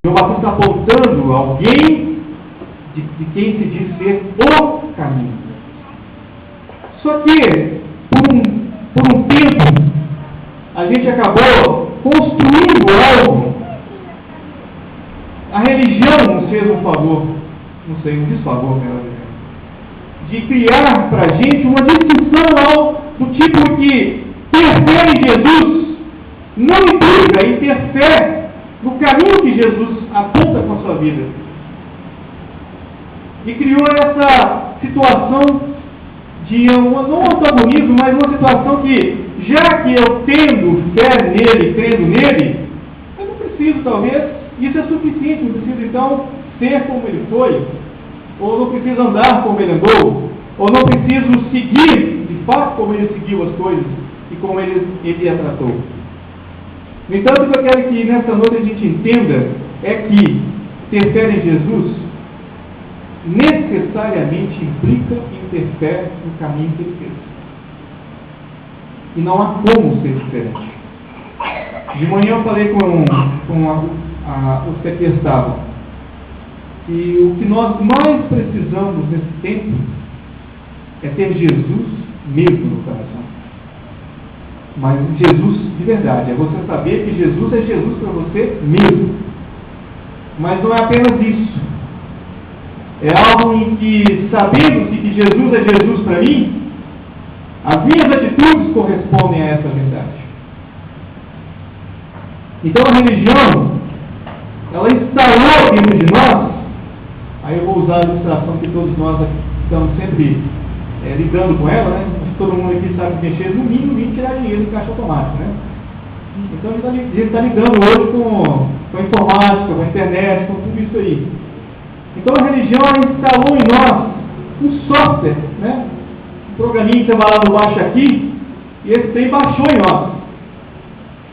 João Batista está apontando alguém de quem se diz ser o caminho. Só que, por um tempo, a gente acabou construindo algo. A religião nos fez um favor, não sei, um desfavor, de criar para a gente uma distinção do tipo que ter fé em Jesus não implica em ter fé no caminho que Jesus aponta com a sua vida. E criou essa situação de não um antagonismo, mas uma situação que, já que eu tendo fé nele, crendo nele, eu não preciso, talvez, isso é suficiente, não preciso então ser como ele foi, ou não preciso andar como ele andou, ou não preciso seguir de fato como ele seguiu as coisas e como ele a tratou. No entanto, o que eu quero que nessa noite a gente entenda é que ter fé em Jesus necessariamente implica em ter fé no caminho que ele fez. E não há como ser diferente. De manhã eu falei com os que aqui estavam que o que nós mais precisamos nesse tempo é ter Jesus mesmo no coração. Mas Jesus de verdade, é você saber que Jesus é Jesus para você mesmo. Mas não é apenas isso. É algo em que, sabendo-se que Jesus é Jesus para mim, as minhas atitudes correspondem a essa verdade. Então a religião, ela instalou dentro de nós, aí eu vou usar a ilustração que todos nós estamos sempre lidando com ela, né? Todo mundo aqui sabe mexer no mínimo tirar dinheiro em caixa automática, né? Então a gente está lidando hoje com a informática, com a internet, com tudo isso aí. Então a religião instalou em nós um software, né? Um programinha que você vai lá no baixo aqui, e esse trem baixou em nós.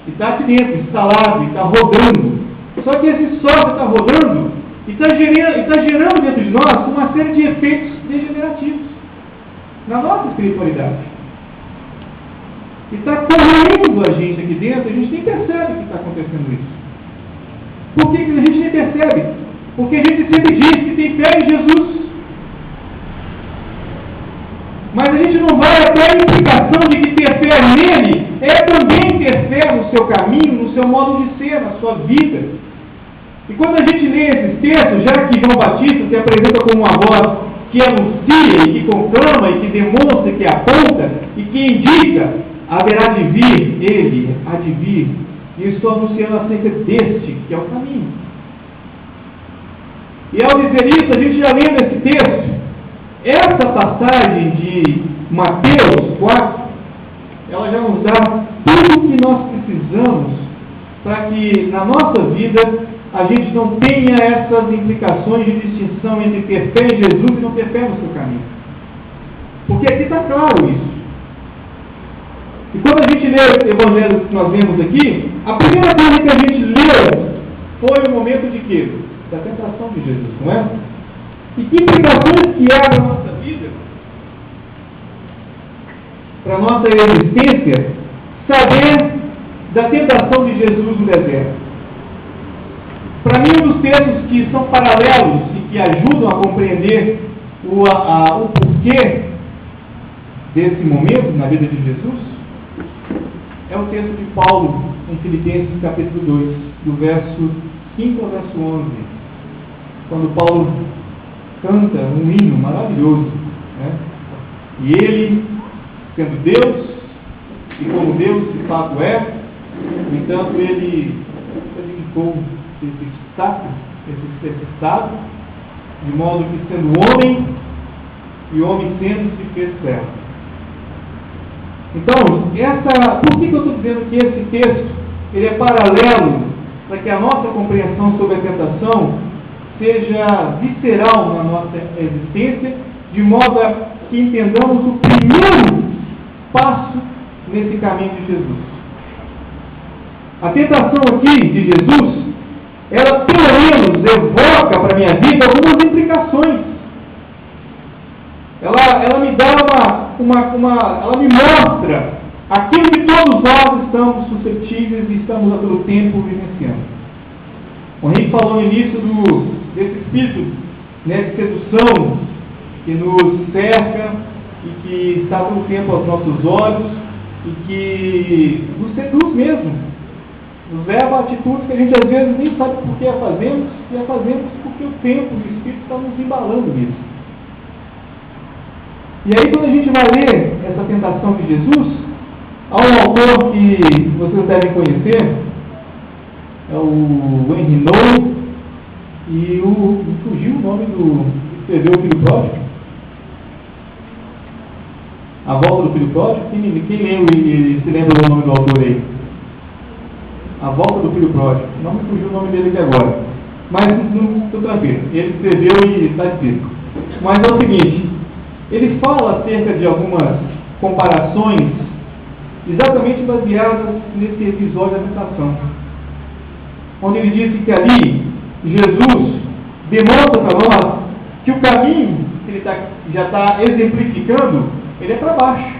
E está aqui dentro, instalado, e está rodando. Só que esse software está rodando e está gerando dentro de nós uma série de efeitos degenerativos na nossa espiritualidade. E está corroendo a gente aqui dentro, a gente nem percebe que está acontecendo isso. Por que a gente nem percebe? Porque a gente sempre diz que tem fé em Jesus. Mas a gente não vai até a implicação de que ter fé nele é também ter fé no seu caminho, no seu modo de ser, na sua vida. E quando a gente lê esses textos, já que João Batista se apresenta como uma voz que anuncia e que conclama e que demonstra e que aponta e que indica, haverá de vir ele, há de vir. E eu estou anunciando acerca deste, que é o caminho. E ao dizer isso, a gente já lendo esse texto, essa passagem de Mateus 4, ela já nos dá tudo o que nós precisamos para que na nossa vida a gente não tenha essas implicações de distinção entre ter fé em Jesus e não ter fé no seu caminho. Porque aqui está claro isso. E quando a gente lê o evangelho que nós vemos aqui, a primeira coisa que a gente leu foi o momento de quê? Da tentação de Jesus, não é? E que implicações que há na nossa vida, para a nossa existência, saber da tentação de Jesus no deserto. Para mim, um dos textos que são paralelos e que ajudam a compreender o porquê desse momento na vida de Jesus é o texto de Paulo em Filipenses capítulo 2, do verso 5 ao verso 11, quando Paulo canta um hino maravilhoso, né? E ele, sendo Deus, e como Deus de fato é, no entanto ele sacrificou esse estado, de modo que sendo homem, e homem sendo se fez servo. Então, por que eu estou dizendo que esse texto ele é paralelo para que a nossa compreensão sobre a tentação seja visceral na nossa existência, de modo a que entendamos o primeiro passo nesse caminho de Jesus. A tentação aqui de Jesus, ela pelo menos evoca para a minha vida algumas implicações. Ela me dá ela me mostra aquilo que todos nós estamos suscetíveis e estamos a todo tempo vivenciando. O Henrique falou no início desse espírito, né, de sedução que nos cerca e que está todo o tempo aos nossos olhos e que nos seduz mesmo, nos leva a atitudes que a gente às vezes nem sabe por que a fazemos, e a fazemos porque o tempo e o Espírito está nos embalando nisso. E aí, quando a gente vai ler essa tentação de Jesus, há um autor que vocês devem conhecer, é o Henry Nouwen, e fugiu o nome do que escreveu o Filho Pródigo. A Volta do Filho Pródigo. Quem lembra e se lembra do nome do autor aí? A Volta do Filho Pródigo. Não me fugiu o nome dele aqui agora. Mas não estou tranquilo. Ele escreveu e está escrito. Mas é o seguinte, ele fala acerca de algumas comparações exatamente baseadas nesse episódio da tentação. Onde ele disse que ali Jesus demonstra para nós que o caminho que ele já está exemplificando, ele é para baixo.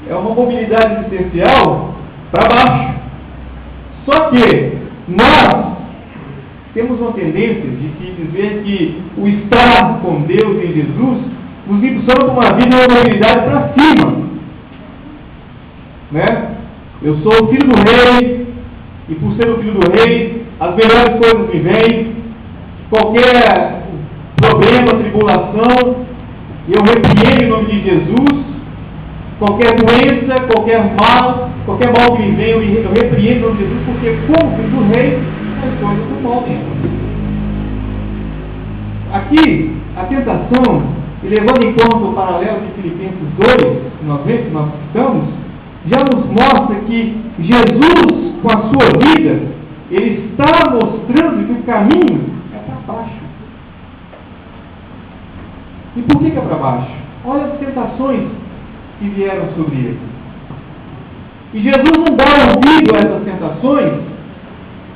É uma mobilidade existencial para baixo. Só que nós temos uma tendência de dizer que o estar com Deus em Jesus nos impulsiona para uma vida e uma mobilidade para cima. Né? Eu sou o filho do rei, e por ser o filho do rei, as melhores coisas me vêm. Qualquer problema, tribulação, eu repreendo em nome de Jesus. Qualquer doença, qualquer mal que me vem, eu repreendo em nome de Jesus, porque como filho do rei, as coisas não voltam. Aqui, a tentação, e levando em conta o paralelo de Filipenses 2, que nós citamos, já nos mostra que Jesus, com a sua vida, ele está mostrando que o caminho é para baixo. E por que é para baixo? Olha as tentações que vieram sobre ele. E Jesus não dá ouvido a essas tentações,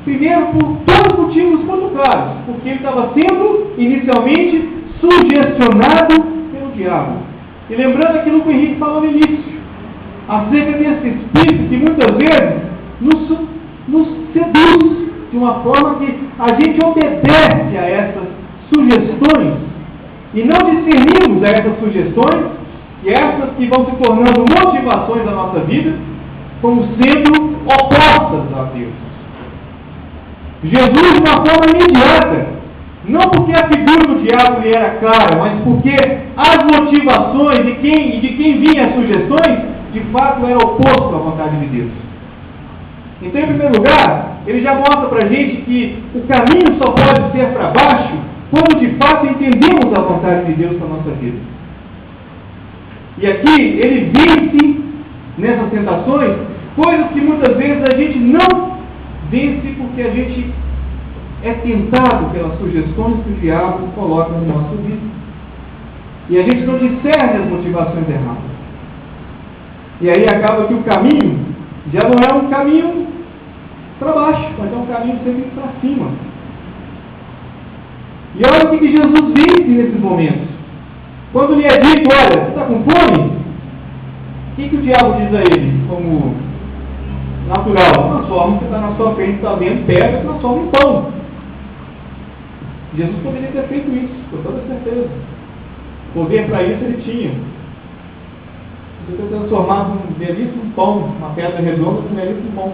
primeiro por todos os motivos muito claros, porque ele estava sendo inicialmente sugestionado pelo diabo. E lembrando aquilo que o Henrique falou no início, acerca desse espírito que muitas vezes nos seduz de uma forma que a gente obedece a essas sugestões e não discernimos a essas sugestões e essas que vão se tornando motivações da nossa vida como sendo opostas a Deus. Jesus, de uma forma imediata, não porque a figura do diabo lhe era clara, mas porque as motivações de quem vinha as sugestões, de fato era oposto à vontade de Deus. Então, em primeiro lugar, ele já mostra para a gente que o caminho só pode ser para baixo quando de fato entendemos a vontade de Deus para a nossa vida. E aqui ele vence nessas tentações coisas que muitas vezes a gente não vence porque a gente é tentado pelas sugestões que o diabo coloca no nosso vida. E a gente não discerne as motivações erradas. E aí acaba que o caminho já não é um caminho para baixo, mas é um caminho sempre para cima. E olha o que Jesus vence nesses momentos. Quando lhe é dito, olha, você está com fome? O que o diabo diz a ele? Como natural, transforma o que está na sua frente, está vendo, pega e transforma em pão. Jesus poderia ter feito isso, com toda certeza. Poder para isso ele tinha. Ele ter transformado um belíssimo pão, uma pedra redonda, um belíssimo pão